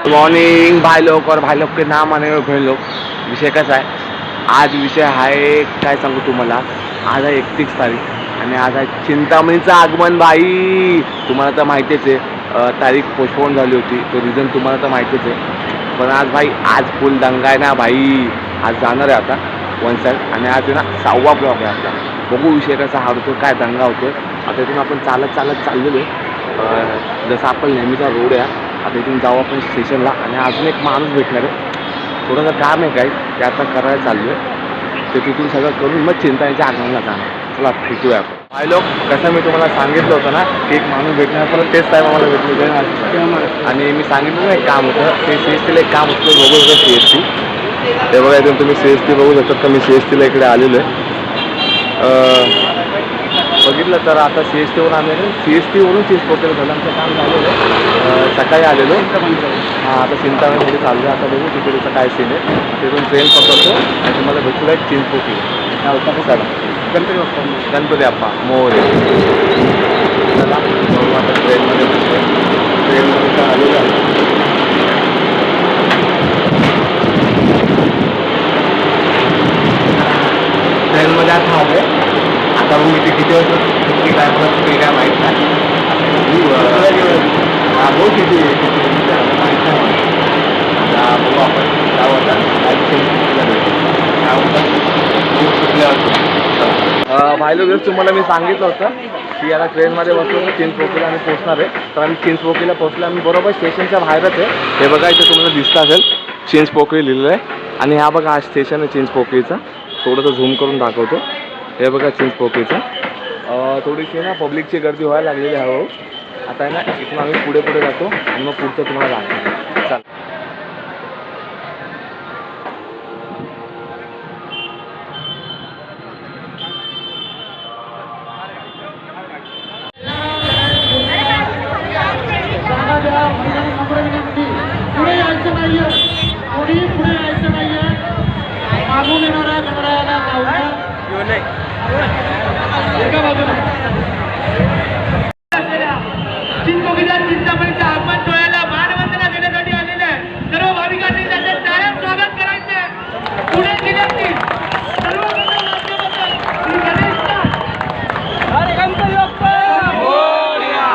Morning भाई लोग और भाई लोग के नाम आने वाले बहन लोग. विषय कसा आहे, आज विषय आहे काय सांगू तुम्हाला. आज आहे 31 तारीख आणि आज आहे चिंतामणीचं आगमन. भाई तुम्हाला तर माहितीच आहे, तारीख पोस्टपोन झाली होती, तो रिझन तुम्हाला तर माहितीच आहे. पण आज भाई आज फुल दंगा आहे ना भाई. आज जाणार आहे आता वन साईड आणि आज आहे ना 6वा ब्लॉक आहे आपला. बघू विषय कसा हरतो, काय दंगा होतोय. आता इथून आपण चालत चाललेलो आहे, जसं आपण नेहमीचा रोड आहे. आता इथून जाऊ आपण स्टेशनला आणि अजून एक माणूस भेटणार आहे. थोडंसं काम आहे काय ते आता करायला चाललो आहे. ते तिथून सगळं करून मग चिंताच्या आगमनाला जाणार. चला भेटूया आपण. भाई लोक, कसं मी तुम्हाला सांगितलं होतं ना की एक माणूस भेटणार, परत तेच टाईम आम्हाला भेटलं. आणि मी सांगितलं ना एक काम होतं, ते CSTला एक काम होतं, बघू शकता CST. ते बघा इथून तुम्ही CST बघू शकता. तर मी CSTला इकडे आलेलो आहे. बघितलं तर आता CSTवरून आम्ही CSTवरून चिंचपोकळी झालं आमचं काम झालेलं आहे. सकाळी आलेलो. हां, आता चिंतामणीमध्ये चाललो आहे. आता बघू तिकडे काय सीन आहे. तिथून ट्रेन पकडतो आणि तुम्हाला भेटूला एक चिंचपोकळी. चला, गणपती बाप्पा मोरया. चला बघू आता ट्रेनमध्ये बसतो. ट्रेनमध्ये आलेलो आहे. ट्रेनमध्ये आता आलो आहे. आता बघू इथे किती वाजता किती काय मला कुठे काय माहीत नाही. बघू किती माहीत नाही. आता बघू आपण जाऊ आता भाई लोक. तुम्हाला मी सांगितलं होतं की आता ट्रेनमध्ये बसलो तर चिंचपोकळीला आम्ही पोहोचणार आहे. तर आम्ही चिंचपोकळीला पोहोचलो. आम्ही बरोबर स्टेशनच्या बाहेरच आहे. हे बघा इथे तुम्हाला दिसतं असेल चिंचपोकळी लिहिलेलं आहे. आणि हा बघा हा स्टेशन आहे चिंचपोकळीचा. थोडंसं झूम करून दाखवतो. हे बघा चिंचपोकळीचं. थोडीशी ना पब्लिकची गर्दी व्हायला लागलेली आहे हळूहळू. आता आहे ना इथून आम्ही पुढे जातो आणि मग पुढचं तुम्हाला दाखवतो. चाल. पुढे यायचं नाहीये, कोणी पुढे यायचं नाहीये. मागून येणाऱ्या गणरायाला एका बाजूला चिंचपोकळीच्या चिंतामणीचं आगमन सोहळ्याला मानवंदना देण्यासाठी आलेले सर्व भाविकांनी त्याचे टाळ्यात स्वागत करायचे. पुढे जिल्ह्यातील सर्व श्री गणेश गणपती बाप्पा मोरया.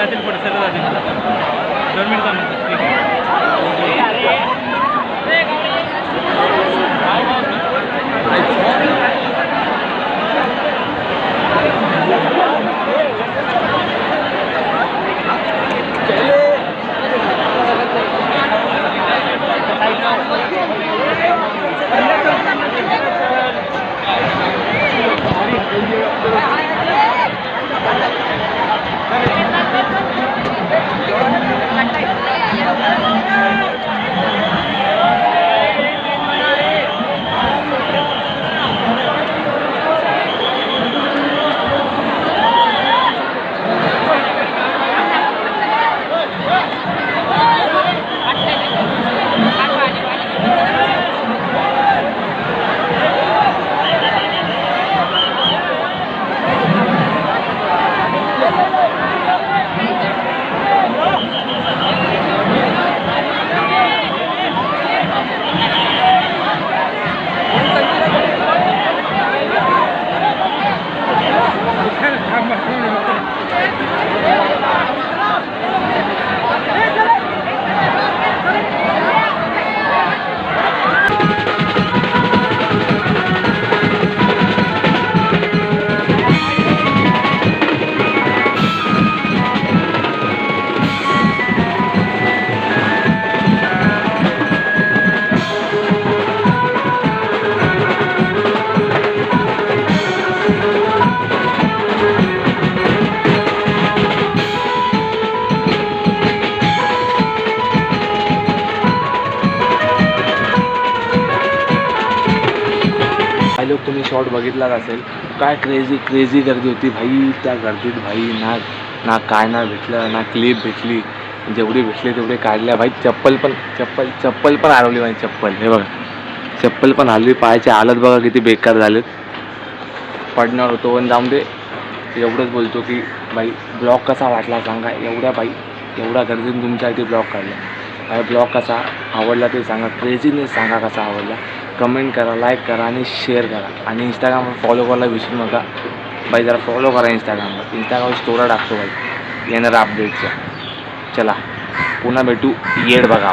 जातील पुढे सर्व जातील 2 मिनिट थांबा ठीक आहे काही लोक तुम्ही शॉर्ट बघितलाच असेल काय क्रेझी गर्दी होती भाई त्या गर्दीत भाई ना काय ना भेटलं ना क्लिप भेटली जेवढी भेटले तेवढे काढल्या भाई चप्पल पण हरवली भाई चप्पल हे बघा चप्पल पण हरवली पायाची हालत बघा किती बेकार झालेत पडणार होतो पण जाऊन दे एवढंच बोलतो की भाई ब्लॉग कसा वाटला सांगा एवढ्या गर्दीतून तुमच्यासाठी ब्लॉग काढला भाई ब्लॉग कसा आवडला ते सांगा क्रेझीनेस सांगा कसा आवडला कमेंट करा लाईक करा आणि शेअर करा आणि इंस्टाग्रामवर फॉलो करायला विसरू नका भाई जरा फॉलो करा इंस्टाग्रामवर स्टोऱ्या टाकतो भाई येणाऱ्या अपडेटच्या चला पुन्हा भेटू येड बघा